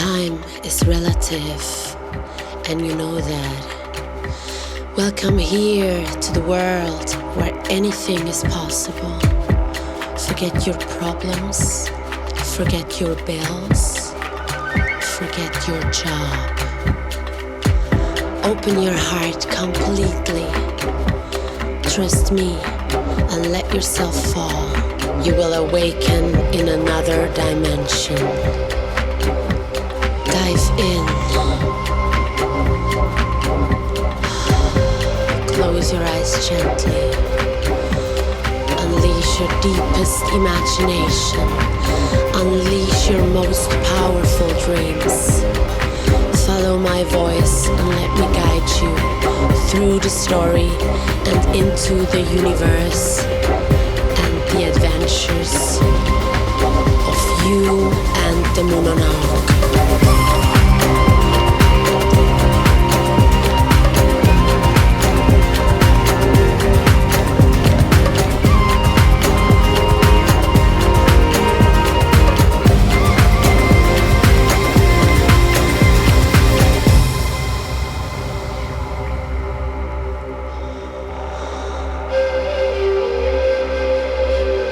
Time is relative, and you know that. Welcome here to the world where anything is possible. Forget your problems, forget your bills, forget your job. Open your heart completely. Trust me and let yourself fall. You will awaken in another dimension. Dive in. Close your eyes gently. Unleash your deepest imagination. Unleash your most powerful dreams. Follow my voice and let me guide you through the story and into the universe and the adventures of you and the Moononauc.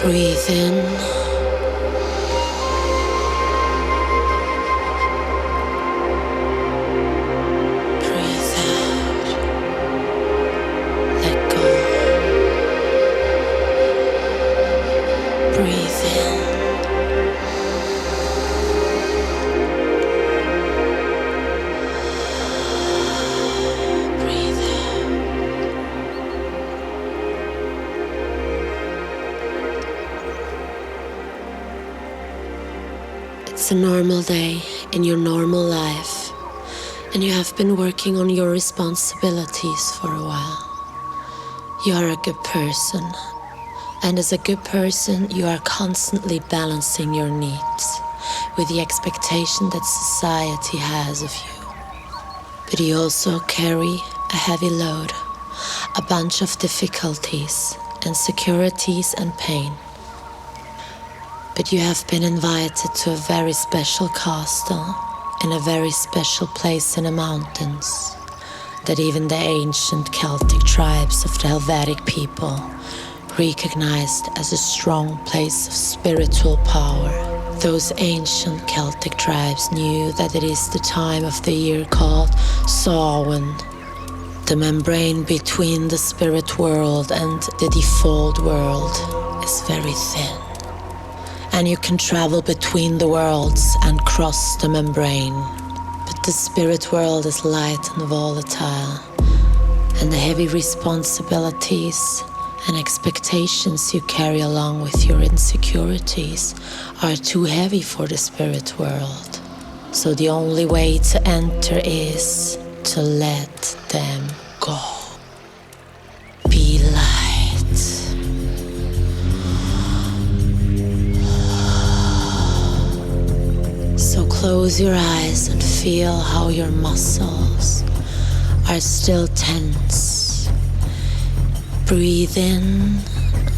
Breathe in. Breathe out. Let go. Breathe in. Breathe out. It's a normal day in your normal life, and you have been working on your responsibilities for a while. You are a good person, and as a good person, you are constantly balancing your needs with the expectation that society has of you. But you also carry a heavy load, a bunch of difficulties, insecurities and pain. But you have been invited to a very special castle in a very special place in the mountains that even the ancient Celtic tribes of the Helvetic people recognized as a strong place of spiritual power. Those ancient Celtic tribes knew that it is the time of the year called Samhain. The membrane between the spirit world and the default world is very thin. And you can travel between the worlds and cross the membrane. But the spirit world is light and volatile, and the heavy responsibilities and expectations you carry along with your insecurities are too heavy for the spirit world. So the only way to enter is to let them go. Be light. So close your eyes and feel how your muscles are still tense. Breathe in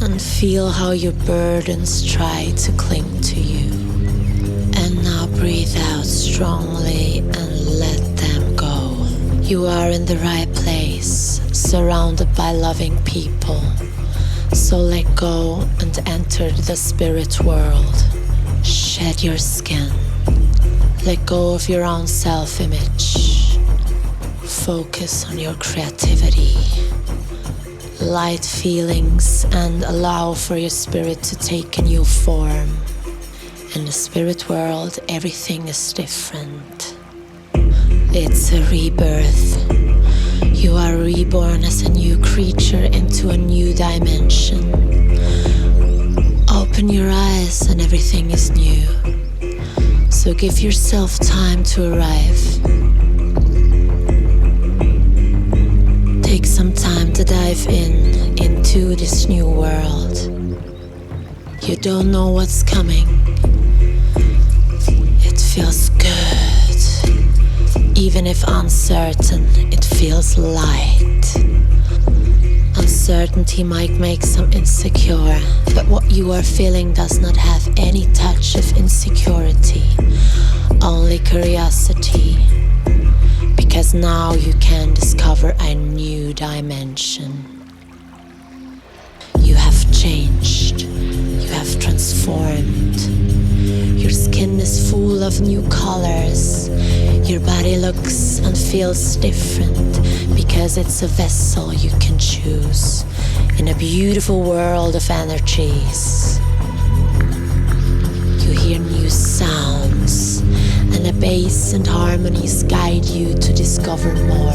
and feel how your burdens try to cling to you. And now breathe out strongly and let them go. You are in the right place, surrounded by loving people. So let go and enter the spirit world. Shed your skin. Let go of your own self-image. Focus on your creativity. Light feelings and allow for your spirit to take a new form. In the spirit world, everything is different. It's a rebirth. You are reborn as a new creature into a new dimension. Open your eyes and everything is new. So give yourself time to arrive. Take some time to dive into this new world. You don't know what's coming. It feels good. Even if uncertain, it feels light. Uncertainty might make some insecure, but what you are feeling does not have any touch of insecurity. Only silly curiosity, because now you can discover a new dimension. You have changed, you have transformed. Your skin is full of new colors. Your body looks and feels different because it's a vessel you can choose in a beautiful world of energies. You hear new sounds, and the bass and harmonies guide you to discover more.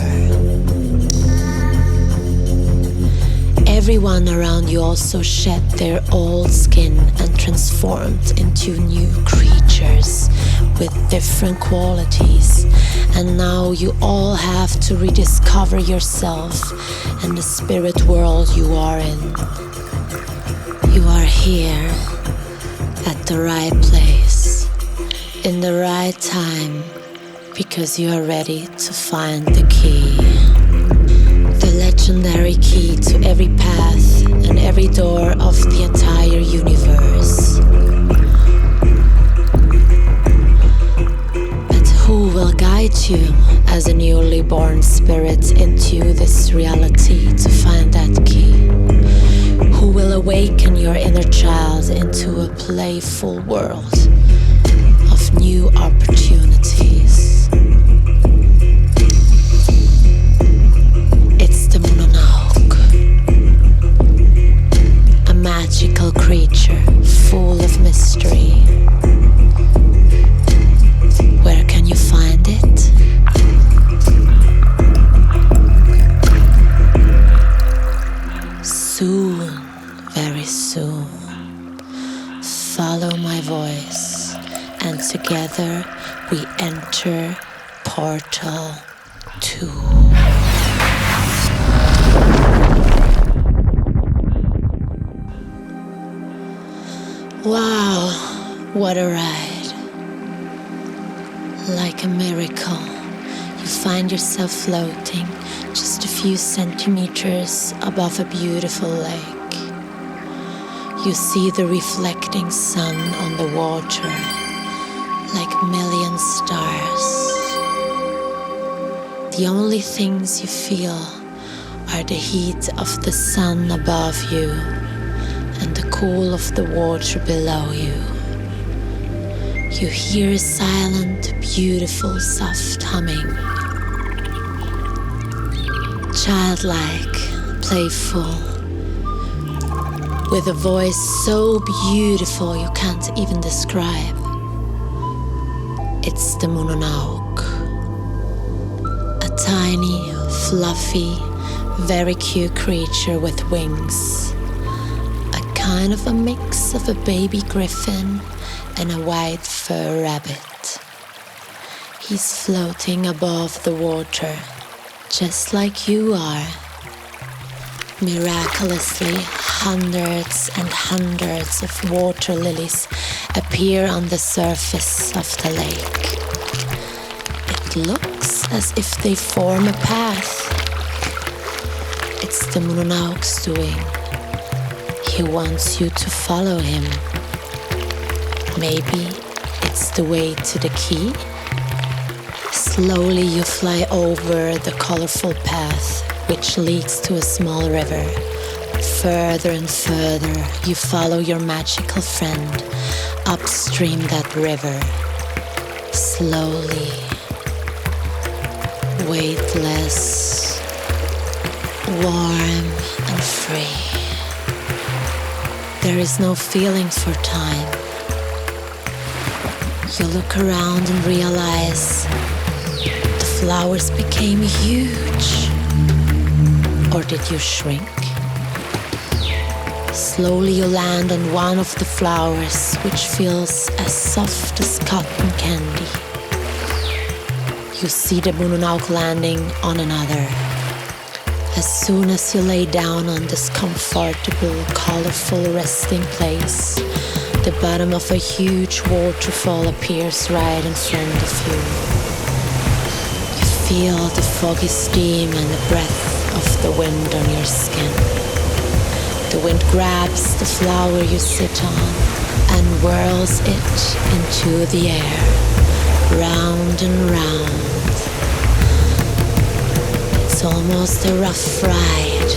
Everyone around you also shed their old skin and transformed into new creatures with different qualities. And now you all have to rediscover yourself and the spirit world you are in. You are here at the right place, in the right time, because you are ready to find the key. The legendary key to every path and every door of the entire universe. But who will guide you as a newly born spirit into this reality to find that key? Who will awaken your inner child into a playful world of new opportunities? It's the Moononauc, a magical creature full of mystery. Where can you find it? Soon, very soon. Follow my voice, and together we enter Portal 2. Wow, what a ride. Like a miracle, you find yourself floating just a few centimeters above a beautiful lake. You see the reflecting sun on the water like a million stars. The only things you feel are the heat of the sun above you and the cool of the water below you. You hear a silent, beautiful, soft humming. Childlike, playful, with a voice so beautiful you can't even describe. It's the Moononauc. A tiny, fluffy, very cute creature with wings. A kind of a mix of a baby griffin and a white fur rabbit. He's floating above the water, just like you are. Miraculously, hundreds and hundreds of water lilies appear on the surface of the lake. It looks as if they form a path. It's the Moononauc's doing. He wants you to follow him. Maybe it's the way to the key? Slowly you fly over the colorful path, which leads to a small river. Further and further, you follow your magical friend upstream that river. Slowly, weightless, warm and free. There is no feeling for time. You look around and realize the flowers became huge. Or did you shrink? Slowly you land on one of the flowers, which feels as soft as cotton candy. You see the Moononauc landing on another. As soon as you lay down on this comfortable, colorful resting place, the bottom of a huge waterfall appears right in front of you. You feel the foggy steam and the breath of the wind on your skin. The wind grabs the flower you sit on and whirls it into the air, round and round. It's almost a rough ride,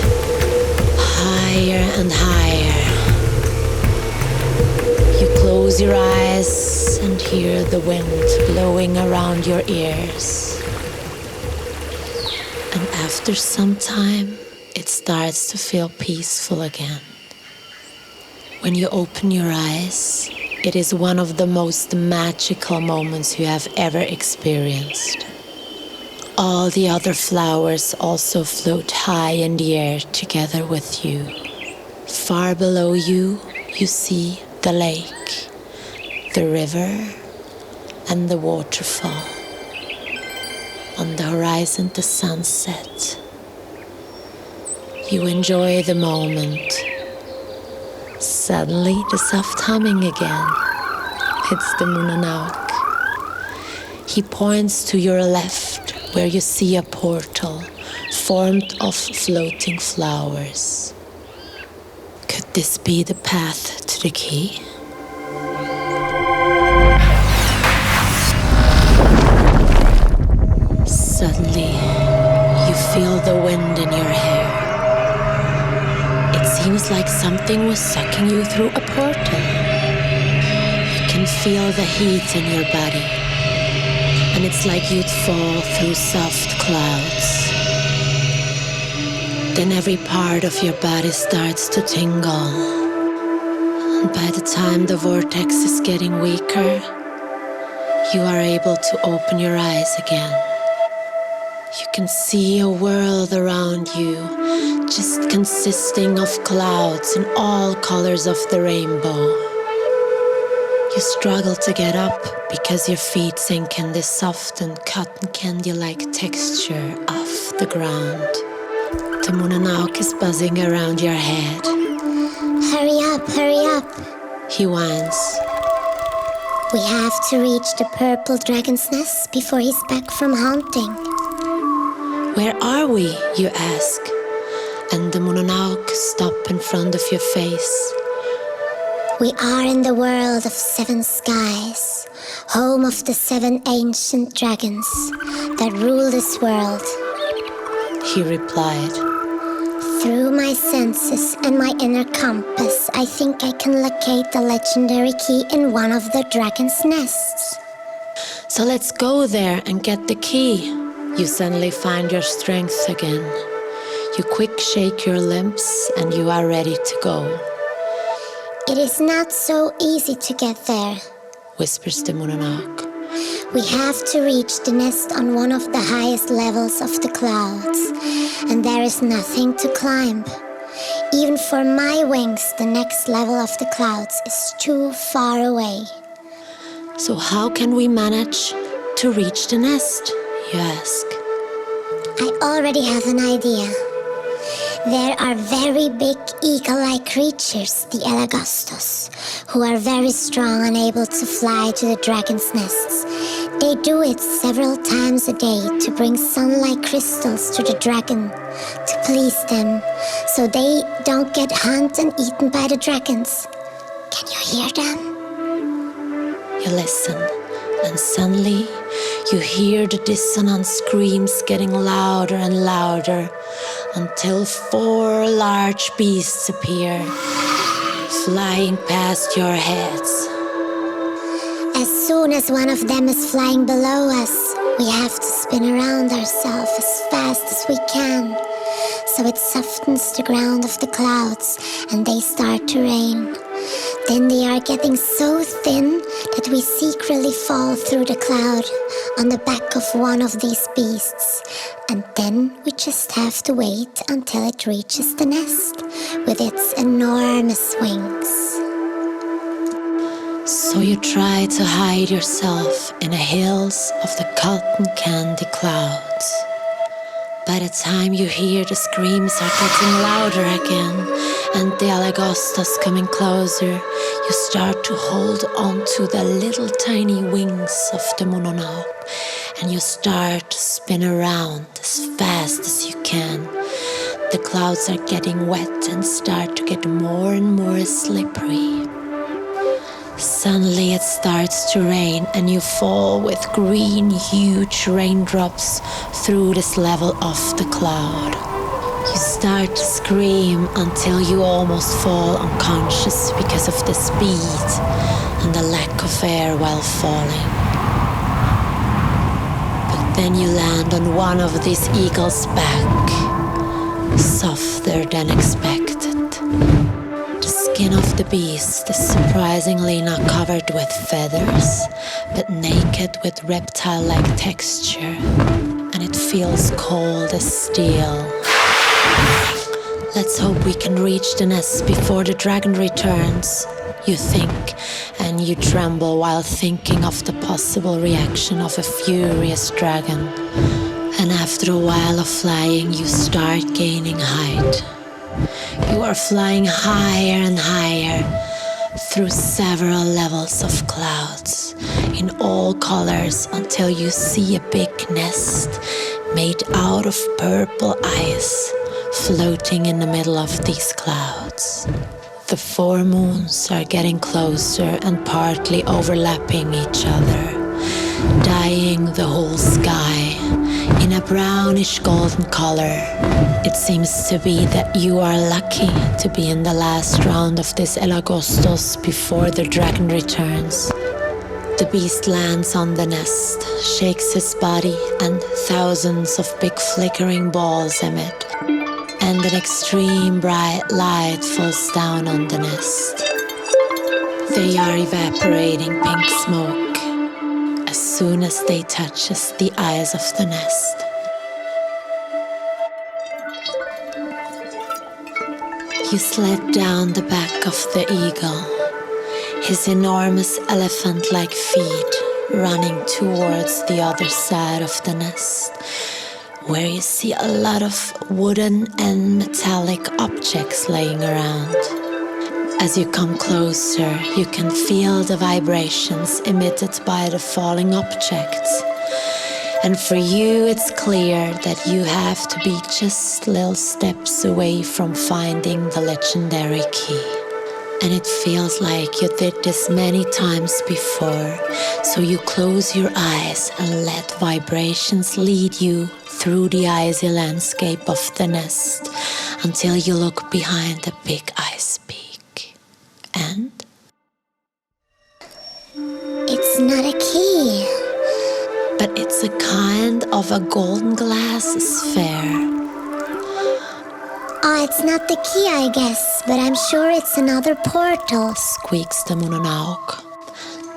higher and higher. You close your eyes and hear the wind blowing around your ears. And after some time, it starts to feel peaceful again. When you open your eyes, it is one of the most magical moments you have ever experienced. All the other flowers also float high in the air together with you. Far below you, you see the lake, the river, and the waterfall. On the horizon, the sunset. You enjoy the moment. Suddenly, the soft humming again. It's the Moononauc. He points to your left, where you see a portal formed of floating flowers. Could this be the path to the key? Suddenly, you feel the wind in your hair. It seems like something was sucking you through a portal. You can feel the heat in your body, and it's like you'd fall through soft clouds. Then every part of your body starts to tingle. And by the time the vortex is getting weaker, you are able to open your eyes again. You can see a world around you, just consisting of clouds in all colors of the rainbow. You struggle to get up because your feet sink in this soft and cotton candy-like texture off the ground. The Moononauc is buzzing around your head. Hurry up, he whines. We have to reach the purple dragon's nest before he's back from hunting. Where are we, you ask, and the Moononauc stops in front of your face. We are in the world of 7 skies, home of the 7 ancient dragons that rule this world, he replied. Through my senses and my inner compass, I think I can locate the legendary key in one of the dragon's nests. So let's go there and get the key. You suddenly find your strength again. You quick shake your limbs and you are ready to go. It is not so easy to get there, whispers the Moononauc. We have to reach the nest on one of the highest levels of the clouds, and there is nothing to climb. Even for my wings, the next level of the clouds is too far away. So how can we manage to reach the nest, you ask? I already have an idea. There are very big eagle-like creatures, the elagostos, who are very strong and able to fly to the dragon's nests. They do it several times a day to bring sun-like crystals to the dragon, to please them, so they don't get hunted and eaten by the dragons. Can you hear them? You listen, and suddenly you hear the dissonant screams getting louder and louder until 4 large beasts appear, flying past your heads. As soon as one of them is flying below us, we have to spin around ourselves as fast as we can, so it softens the ground of the clouds and they start to rain. Then they are getting so thin that we secretly fall through the cloud on the back of one of these beasts. And then we just have to wait until it reaches the nest with its enormous wings. So you try to hide yourself in the hills of the cotton candy clouds. By the time you hear the screams are getting louder again and the alagostas coming closer, you start to hold on to the little tiny wings of the Moononauc and you start to spin around as fast as you can. The clouds are getting wet and start to get more and more slippery. Suddenly it starts to rain and you fall with green, huge raindrops through this level of the cloud. You start to scream until you almost fall unconscious because of the speed and the lack of air while falling. But then you land on one of these eagles' back, softer than expected. The skin of the beast is surprisingly not covered with feathers, but naked with reptile-like texture, and it feels cold as steel. Let's hope we can reach the nest before the dragon returns, you think, and you tremble while thinking of the possible reaction of a furious dragon. And after a while of flying, you start gaining height. You are flying higher and higher through several levels of clouds in all colors until you see a big nest made out of purple ice floating in the middle of these clouds. The 4 moons are getting closer and partly overlapping each other, dyeing the whole sky in a brownish golden color. It seems to be that you are lucky to be in the last round of this El Agostos before the dragon returns. The beast lands on the nest, shakes his body, and thousands of big flickering balls emit, and an extreme bright light falls down on the nest. They are evaporating pink smoke as soon as they touches the eyes of the nest. You sled down the back of the eagle, his enormous elephant-like feet running towards the other side of the nest, where you see a lot of wooden and metallic objects laying around. As you come closer, you can feel the vibrations emitted by the falling objects. And for you, it's clear that you have to be just little steps away from finding the legendary key. And it feels like you did this many times before, so you close your eyes and let vibrations lead you through the icy landscape of the nest until you look behind a big ice peak. And? It's not a key. But it's a kind of a golden glass sphere. Oh, it's not the key, I guess, but I'm sure it's another portal, squeaks the Moononauc.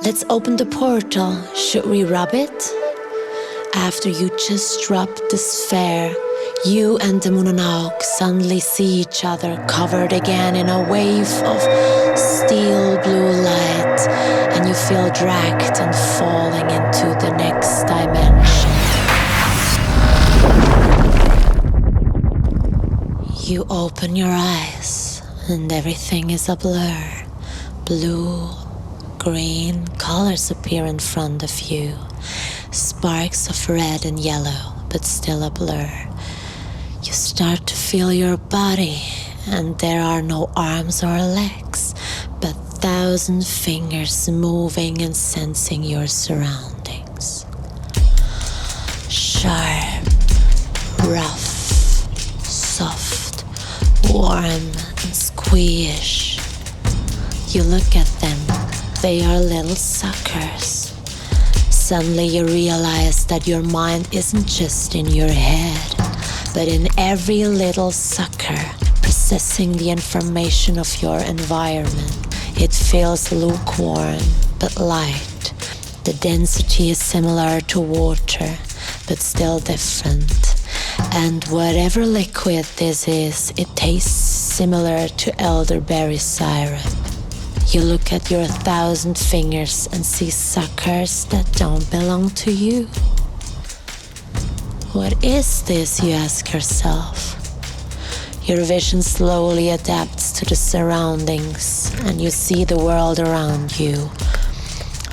Let's open the portal. Should we rub it? After you just rub the sphere, you and the Moononauc suddenly see each other covered again in a wave of steel blue light, and you feel dragged and falling into the next dimension. You open your eyes and everything is a blur. Blue, green colors appear in front of you. Sparks of red and yellow, but still a blur. You start to feel your body, and there are no arms or legs, but 1,000 fingers moving and sensing your surroundings. Sharp, rough, soft, warm and squeamish. You look at them, they are little suckers. Suddenly you realize that your mind isn't just in your head, but in every little sucker, processing the information of your environment. It feels lukewarm, but light. The density is similar to water, but still different. And whatever liquid this is, it tastes similar to elderberry syrup. You look at your 1,000 fingers and see suckers that don't belong to you. What is this, you ask yourself? Your vision slowly adapts to the surroundings and you see the world around you.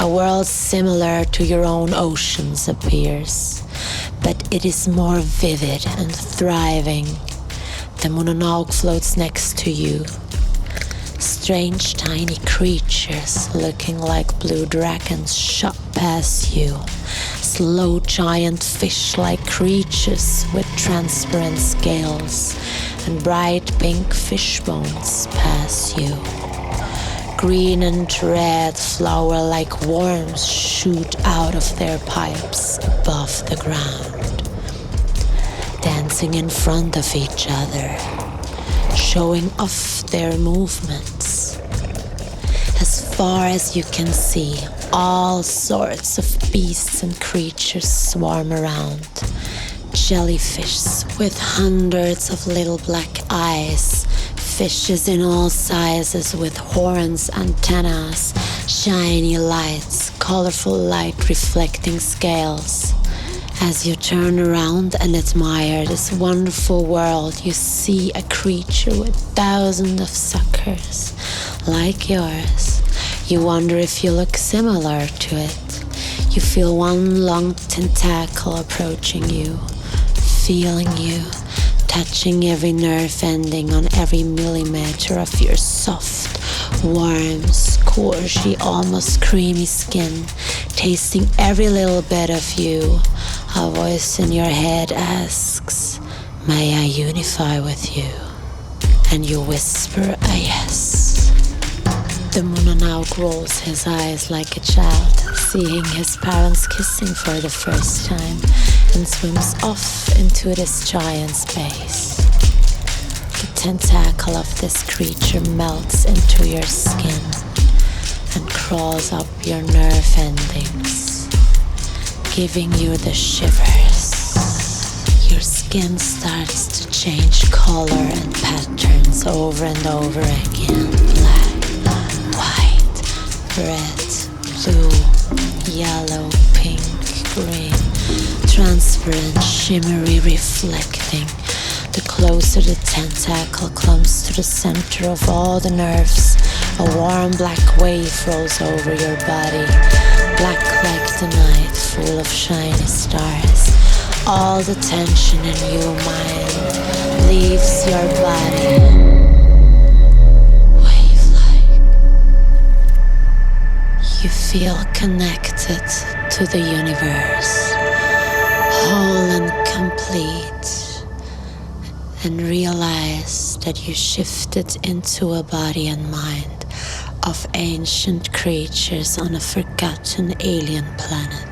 A world similar to your own oceans appears, but it is more vivid and thriving. The Moononauc floats next to you. strange tiny creatures looking like blue dragons shot past you. Slow giant fish-like creatures with transparent scales and bright pink fish bones pass you. Green and red flower-like worms shoot out of their pipes above the ground, dancing in front of each other, showing off their movements. As far as you can see, all sorts of beasts and creatures swarm around. Jellyfish with hundreds of little black eyes, fishes in all sizes with horns, antennas, shiny lights, colorful light reflecting scales. As you turn around and admire this wonderful world, you see a creature with thousands of suckers, like yours. You wonder if you look similar to it. You feel one long tentacle approaching you, feeling you, touching every nerve ending on every millimeter of your soft, warm, squishy, almost creamy skin, tasting every little bit of you. A voice in your head asks, "May I unify with you?" And you whisper a yes. The Moononauc rolls his eyes like a child, seeing his parents kissing for the first time, and swims off into this giant space. The tentacle of this creature melts into your skin and crawls up your nerve endings, giving you the shivers. Your skin starts to change color and patterns over and over again. Black, white, red, blue, yellow, pink, green, transparent, shimmery, reflecting. The closer the tentacle comes to the center of all the nerves, a warm black wave rolls over your body, black like the night, full of shiny stars. All the tension in your mind leaves your body. Wave-like. You feel connected to the universe, whole and complete, and realize that you shifted into a body and mind of ancient creatures on a forgotten alien planet.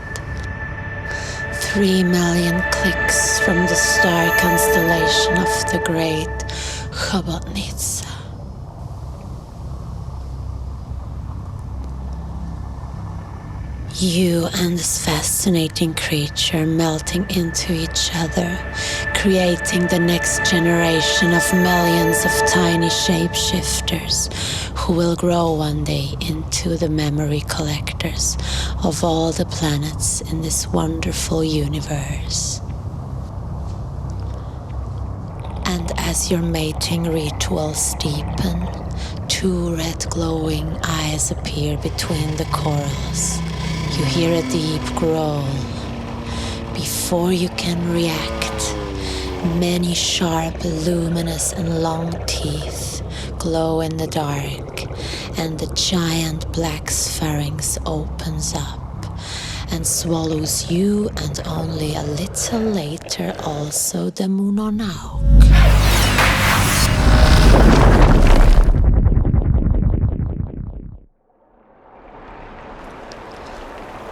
3 million clicks from the star constellation of the great Chobotnica. You and this fascinating creature melting into each other, creating the next generation of millions of tiny shapeshifters who will grow one day into the memory collectors of all the planets in this wonderful universe. And as your mating rituals deepen, 2 red glowing eyes appear between the corals. You hear a deep growl. Before you can react, many sharp, luminous and long teeth glow in the dark, and the giant black sphinx opens up and swallows you, and only a little later also the Moononauc.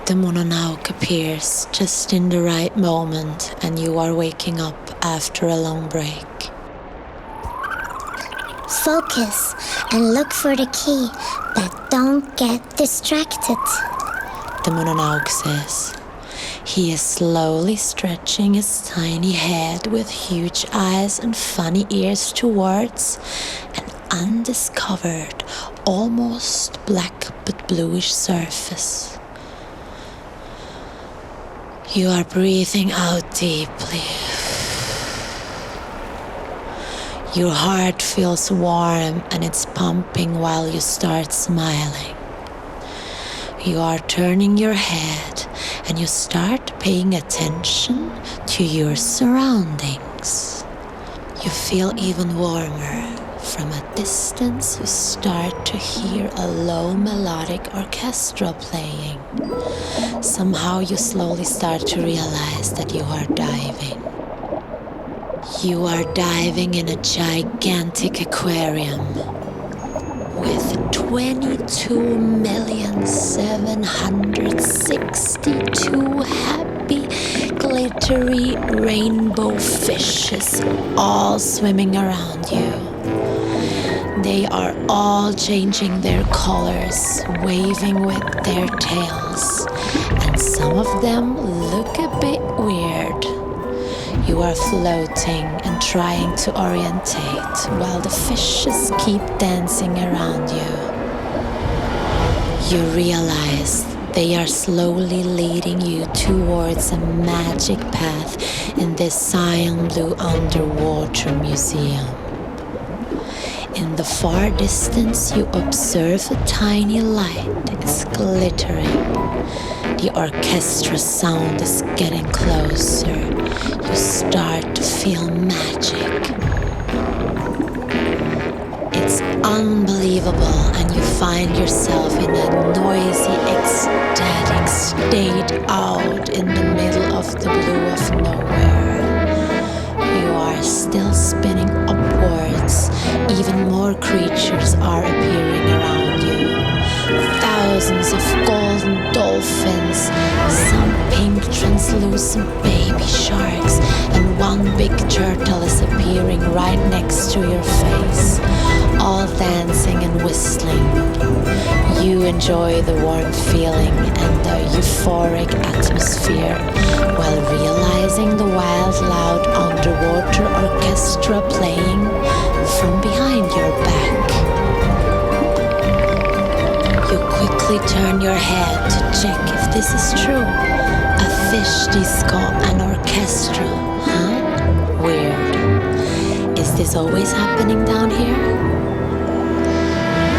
The Moononauc appears just in the right moment, and you are waking up after a long break. Focus and look for the key, but don't get distracted. The Moononauc says. He is slowly stretching his tiny head with huge eyes and funny ears towards an undiscovered, almost black but bluish surface. You are breathing out deeply. Your heart feels warm and it's pumping while you start smiling. You are turning your head and you start paying attention to your surroundings. You feel even warmer, From a distance, you start to hear a low melodic orchestra playing. Somehow you slowly start to realize that you are diving. You are diving in a gigantic aquarium with 22,762 happy, glittery rainbow fishes all swimming around you. They are all changing their colors, waving with their tails, and some of them look a bit weird. You are floating and trying to orientate while the fishes keep dancing around you. You realize they are slowly leading you towards a magic path in this cyan blue underwater museum. In the far distance, you observe a tiny light. It's glittering. The orchestra sound is getting closer. You start to feel magic. It's unbelievable, and you find yourself in a noisy, ecstatic state out in the middle of the blue of nowhere. You are still spinning upwards. Even more creatures are appearing around you. Thousands of golden dolphins, some pink translucent baby sharks, and one big turtle is appearing right next to your face, all dancing and whistling. You enjoy the warm feeling and the euphoric atmosphere while realizing the wild, loud underwater orchestra playing from behind your back. You quickly turn your head to check if this is true. A fish disco, an orchestra, huh? Weird. Is this always happening down here?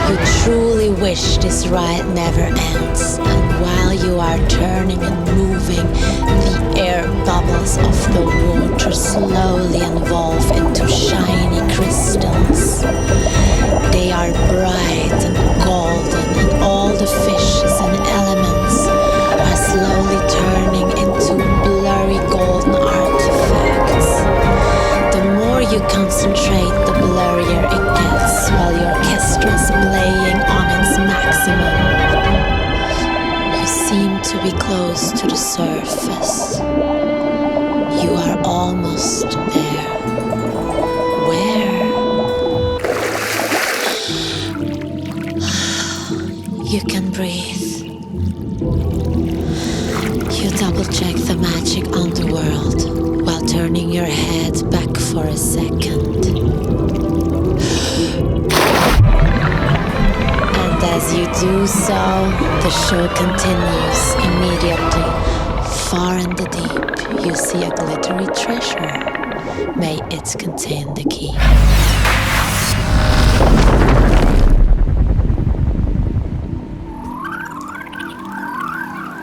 You truly wish this ride never ends, and while you are turning and moving, the air bubbles of the water slowly evolve into shiny crystals. They are bright and golden, and all the fishes and elements are slowly turning into blurry golden artifacts. The more you concentrate, the blurrier it gets, while your orchestra is playing on its maximum. You seem to be close to the surface. You are almost there. Where? You can breathe. You double-check the magic underworld while turning your head back for a second. And as you do so, the show continues immediately. Far in the deep, you see a glittery treasure. May it contain the key.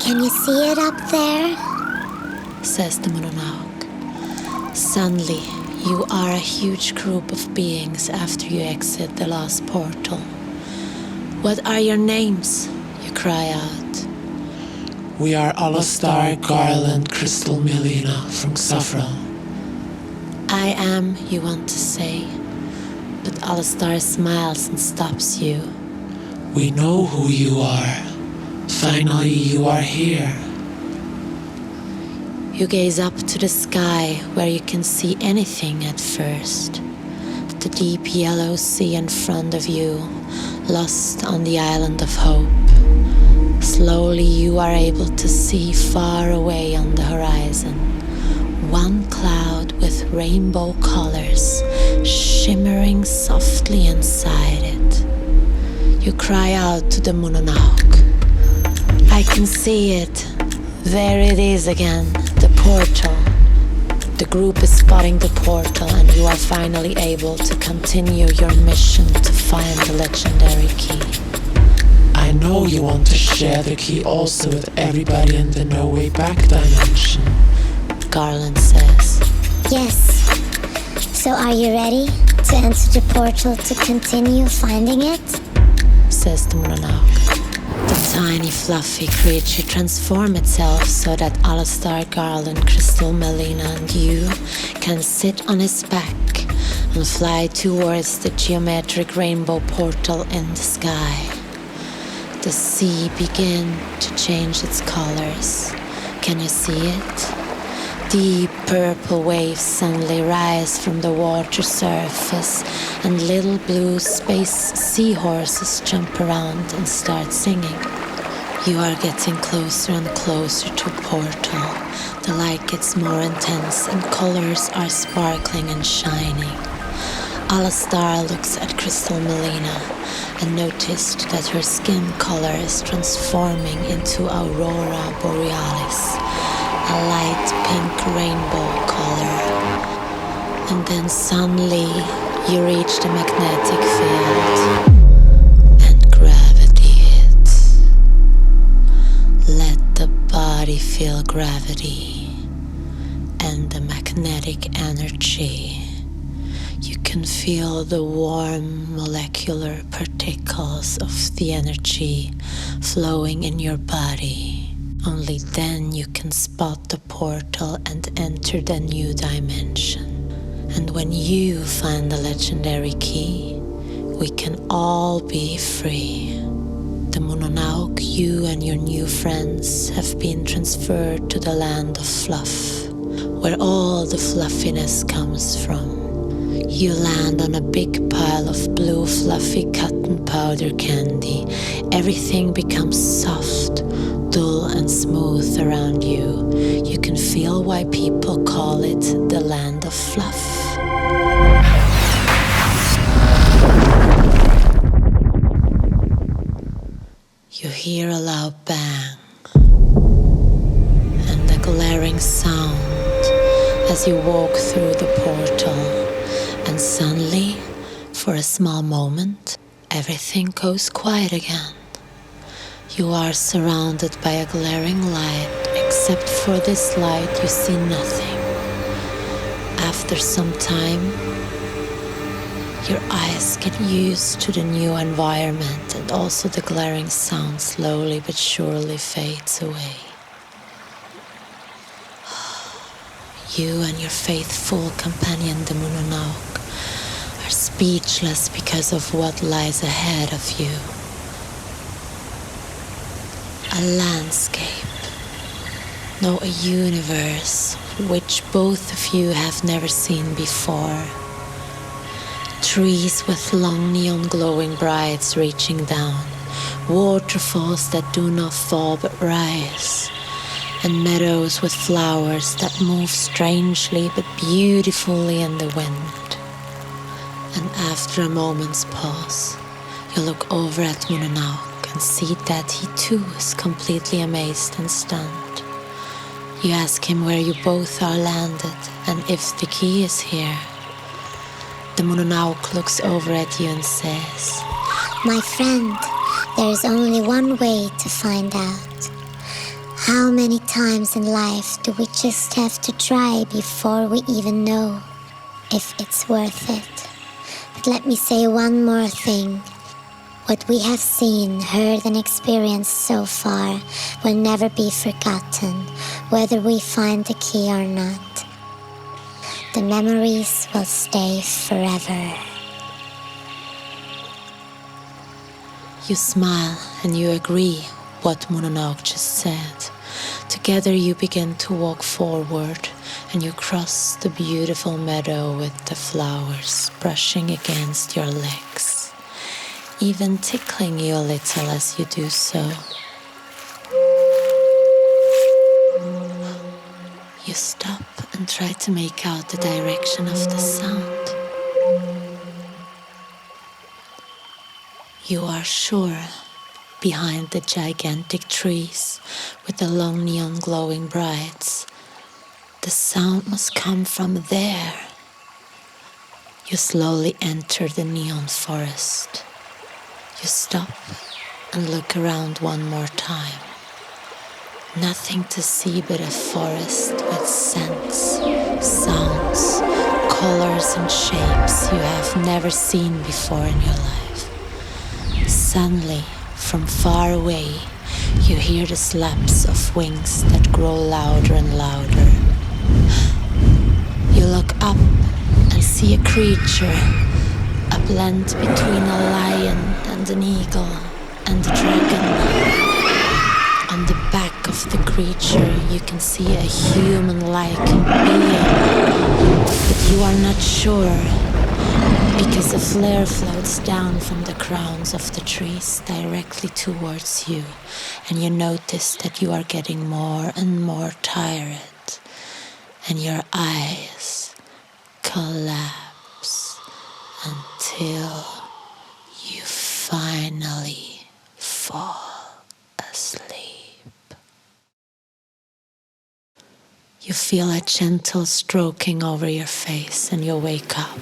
Can you see it up there? Says the Moononauc. Suddenly, you are a huge group of beings after you exit the last portal. What are your names? You cry out. We are Alastar, Garland, Crystal, Melina from Safra. I am, you want to say, but Alastar smiles and stops you. We know who you are. Finally, you are here. You gaze up to the sky where you can see anything at first. The deep yellow sea in front of you, lost on the island of hope. Slowly you are able to see far away on the horizon one cloud with rainbow colors shimmering softly inside it. You cry out to the Moononauc. I can see it. There it is again, the portal. The group is spotting the portal and you are finally able to continue your mission to find the legendary key. I know you want to share the key also with everybody in the No Way Back dimension. Garland says. Yes. So are you ready to enter the portal to continue finding it? Says the Moononauc. The tiny fluffy creature transforms itself so that Alessandra, Garland, Crystal, Melina and you can sit on his back and fly towards the geometric rainbow portal in the sky. The sea begins to change its colors. Can you see it? Deep purple waves suddenly rise from the water surface and little blue space seahorses jump around and start singing. You are getting closer and closer to a portal. The light gets more intense and colors are sparkling and shining. Alessandra looks at Crystal Melina and noticed that her skin color is transforming into Aurora Borealis, a light pink rainbow color. And then suddenly you reach the magnetic field and gravity hits. Let the body feel gravity and the magnetic energy. You can feel the warm molecular particles of the energy flowing in your body. Only then you can spot the portal and enter the new dimension. And when you find the legendary key, we can all be free. The Moononauc, you and your new friends have been transferred to the land of fluff, where all the fluffiness comes from. You land on a big pile of blue fluffy cotton powder candy. Everything becomes soft, dull and smooth around you. You can feel why people call it the land of fluff. You hear a loud bang and a glaring sound as you walk through the portal. And suddenly, for a small moment, everything goes quiet again. You are surrounded by a glaring light. Except for this light, you see nothing. After some time, your eyes get used to the new environment, and also the glaring sound slowly but surely fades away. You and your faithful companion, the Moononauc, are speechless because of what lies ahead of you. A landscape, no, a universe which both of you have never seen before. Trees with long neon glowing brights reaching down, waterfalls that do not fall but rise, and meadows with flowers that move strangely but beautifully in the wind. And after a moment's pause, you look over at Moononauc and see that he too is completely amazed and stunned. You ask him where you both are landed and if the key is here. The Moononauc looks over at you and says, My friend, there is only one way to find out. How many times in life do we just have to try before we even know if it's worth it? But let me say one more thing. What we have seen, heard and experienced so far will never be forgotten, whether we find the key or not. The memories will stay forever. You smile and you agree what Moononauc just said. Together you begin to walk forward and you cross the beautiful meadow with the flowers brushing against your legs, even tickling you a little as you do so. You stop and try to make out the direction of the sound. You are sure, behind the gigantic trees with the long neon glowing brights, the sound must come from there. You slowly enter the neon forest. You stop and look around one more time. Nothing to see but a forest with scents, sounds, colors colors and shapes you have never seen before in your life. Suddenly, from far away, you hear the slaps of wings that grow louder and louder. You look up and see a creature, a blend between a lion and an eagle and a dragon. On the back of the creature you can see a human-like being, but you are not sure because a flare floats down from the crowns of the trees directly towards you, and you notice that you are getting more and more tired, and your eyes collapse until you finally fall asleep. You feel a gentle stroking over your face and you wake up.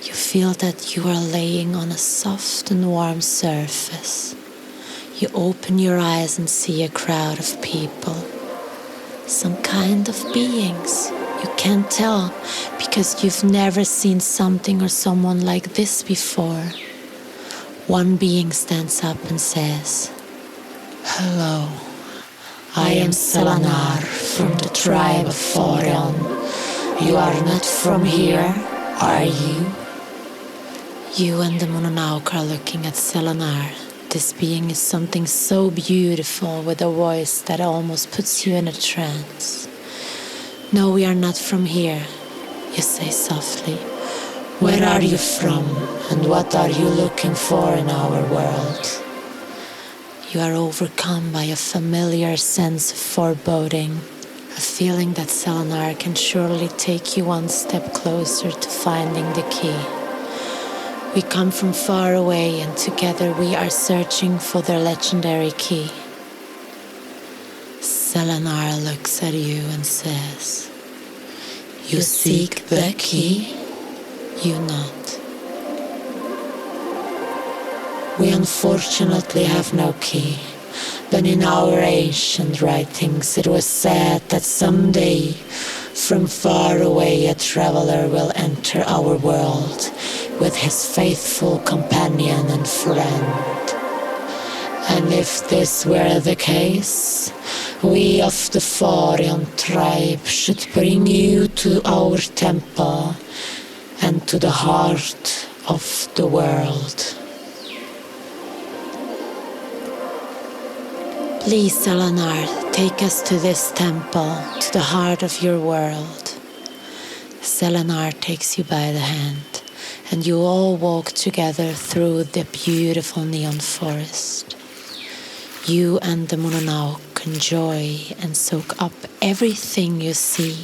You feel that you are laying on a soft and warm surface. You open your eyes and see a crowd of people. Some kind of beings. You can't tell because you've never seen something or someone like this before. One being stands up and says, "Hello, I am Selanar from the tribe of Forion. You are not from here, are you?" You and the Moononauc are looking at Selanar. This being is something so beautiful with a voice that almost puts you in a trance. "No, we are not from here," you say softly. "Where are you from, and what are you looking for in our world?" You are overcome by a familiar sense of foreboding, a feeling that Selanar can surely take you one step closer to finding the key. We come from far away and together we are searching for the legendary key. Selanar looks at you and says, "You seek the key?" You nod. "We unfortunately have no key, but in our ancient writings it was said that someday, from far away a traveler will enter our world with his faithful companion and friend. And if this were the case, we of the Forion tribe should bring you to our temple and to the heart of the world." "Please, Selanar, take us to this temple, to the heart of your world." Selanar takes you by the hand, and you all walk together through the beautiful neon forest. You and the Moononauc enjoy and soak up everything you see,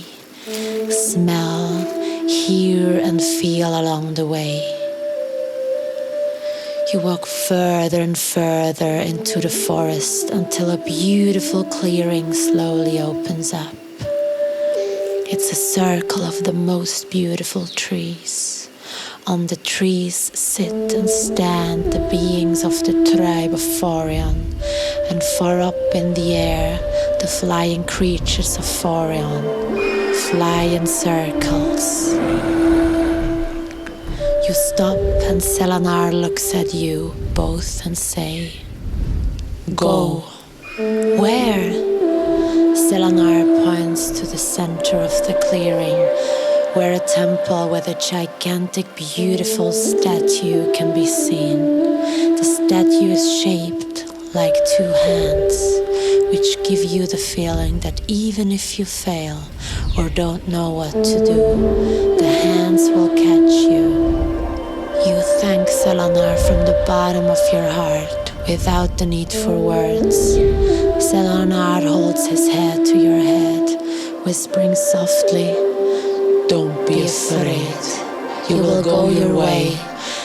smell, hear and feel along the way. You walk further and further into the forest until a beautiful clearing slowly opens up. It's a circle of the most beautiful trees. On the trees sit and stand the beings of the tribe of Forion, and far up in the air the flying creatures of Forion fly in circles. You stop and Selanar looks at you both and say, "Go." "Where?" Selanar points to the center of the clearing, where a temple with a gigantic, beautiful statue can be seen. The statue is shaped like two hands, which give you the feeling that even if you fail or don't know what to do, the hands will catch you. You thank Selanar from the bottom of your heart without the need for words. Selanar holds his head to your head, whispering softly, "Don't be afraid. You will go your way,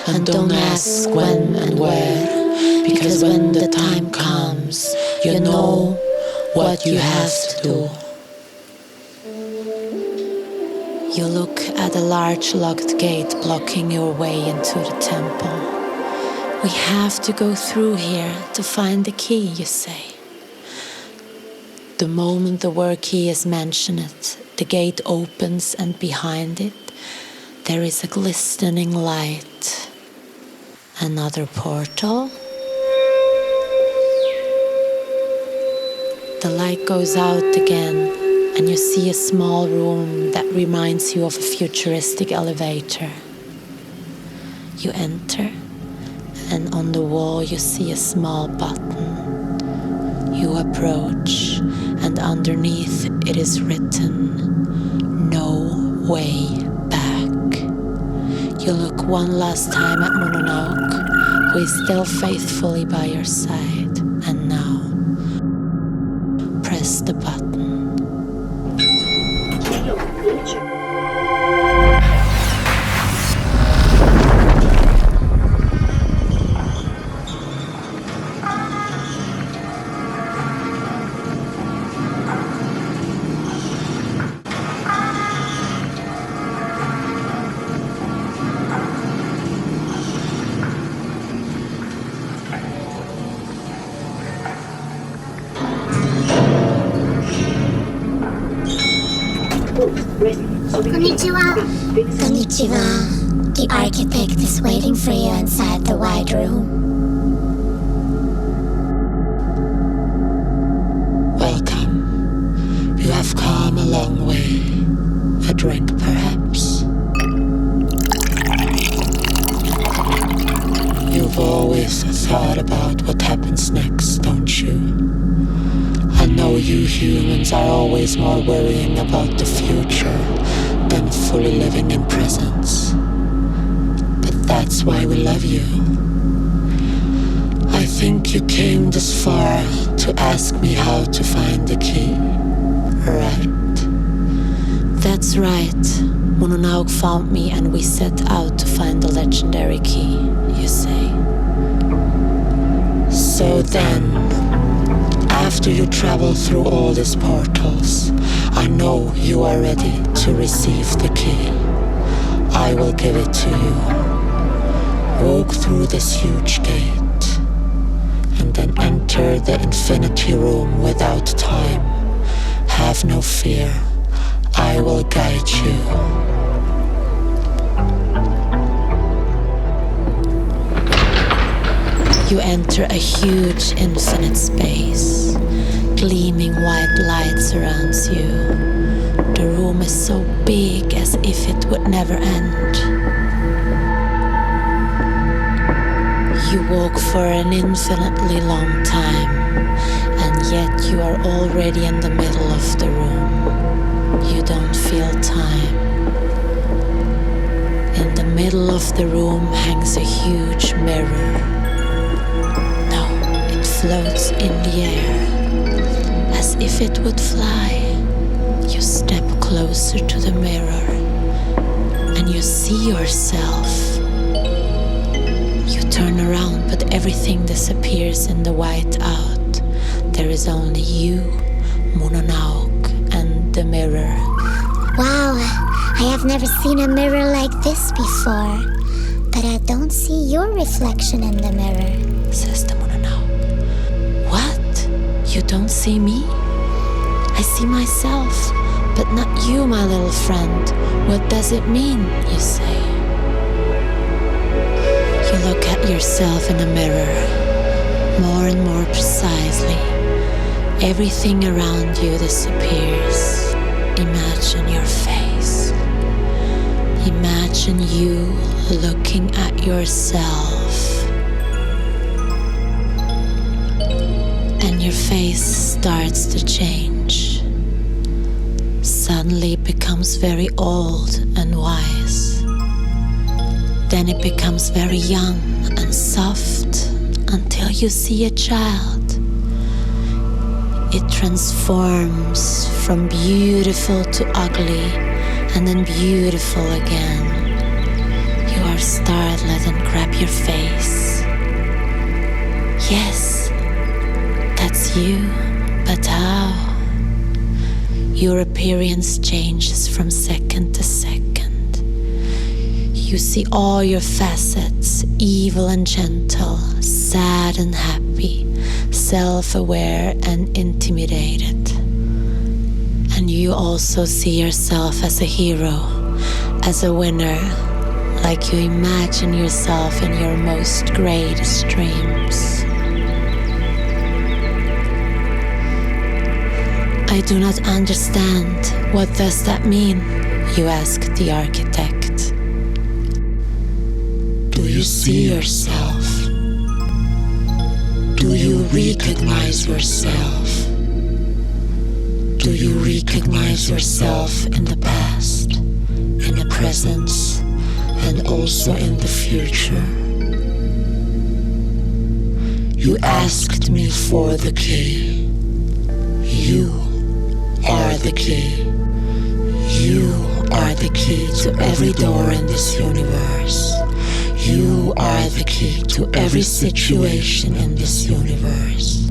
and don't ask when and where, because when the time comes, you know what you have to do." You look at a large locked gate blocking your way into the temple. "We have to go through here to find the key," you say. The moment the word key is mentioned, the gate opens and behind it, There is a glistening light. Another portal. The light goes out again, and you see a small room that reminds you of a futuristic elevator. You enter, and on the wall you see a small button. You approach, and underneath it is written, "No way back." You look one last time at Moononauc, who is still faithfully by your side, and now press the button. Konnichiwa. The architect is waiting for you inside the wide room. Welcome. You have come a long way. A drink, perhaps? You've always thought about what happens next, don't you? I know you humans are always more worrying about the future than fully living in presence. But that's why we love you. I think you came this far to ask me how to find the key, right? That's right. Moononauc found me and we set out to find the legendary key, you say. So then, after you travel through all these portals, I know you are ready to receive the key. I will give it to you. Walk through this huge gate, and then enter the infinity room without time. Have no fear. I will guide you. You enter a huge infinite space. Gleaming white light surrounds you. The room is so big as if it would never end. You walk for an infinitely long time, and yet you are already in the middle of the room. You don't feel time. In the middle of the room hangs a huge mirror. No, it floats in the air. As if it would fly, you step closer to the mirror and you see yourself. You turn around, but everything disappears in the white out. There is only you, Moononauc, and the mirror. Wow, I have never seen a mirror like this before. But I don't see your reflection in the mirror, says the Moononauc. What? You don't see me? I see myself, but not you, my little friend. What does it mean, you say? You look at yourself in a mirror, more and more precisely. Everything around you disappears. Imagine your face. Imagine you looking at yourself. And your face starts to change. Suddenly it becomes very old and wise. Then it becomes very young and soft until you see a child. It transforms from beautiful to ugly and then beautiful again. You are startled and grab your face. Yes, that's you, but how? Your appearance changes from second to second. You see all your facets, evil and gentle, sad and happy, self-aware and intimidated. And you also see yourself as a hero, as a winner, like you imagine yourself in your most greatest dreams. I do not understand. What does that mean? You ask the architect. Do you see yourself? Do you recognize yourself? Do you recognize yourself in the past, in the present, and also in the future? You asked me for the key. You are the key. You are the key to every door in this universe. You are the key to every situation in this universe.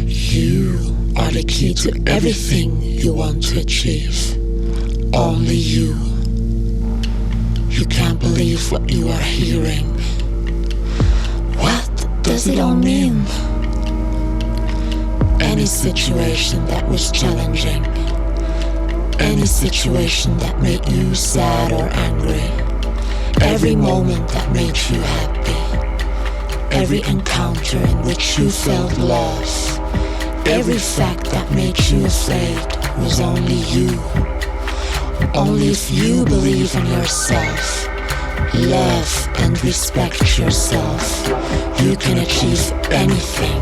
You are the key to everything you want to achieve. Only you. You can't believe what you are hearing. What does it all mean? Any situation that was challenging, any situation that made you sad or angry, every moment that made you happy, every encounter in which you felt love, every fact that made you afraid was only you. Only if you believe in yourself, love and respect yourself, you can achieve anything.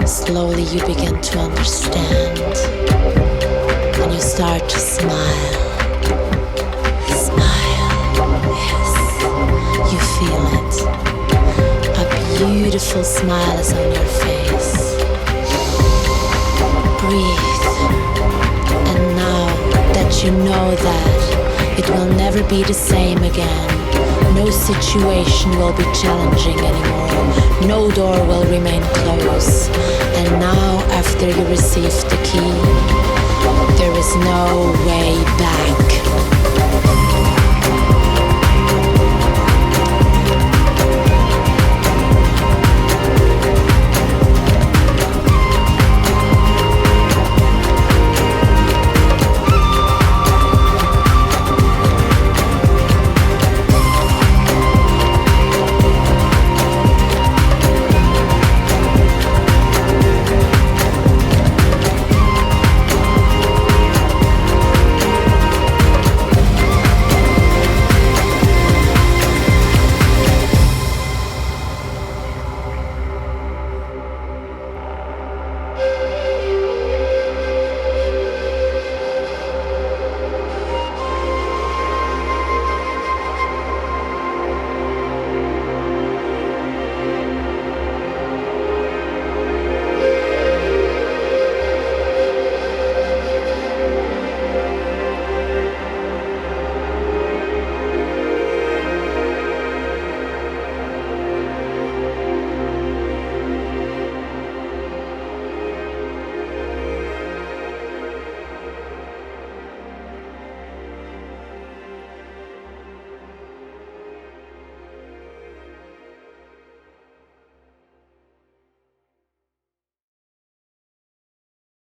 Slowly you begin to understand, and you start to smile. Smile, yes, you feel it. A beautiful smile is on your face. Breathe, and now that you know that it will never be the same again, no situation will be challenging anymore, no door will remain closed, and now after you receive the key, there is no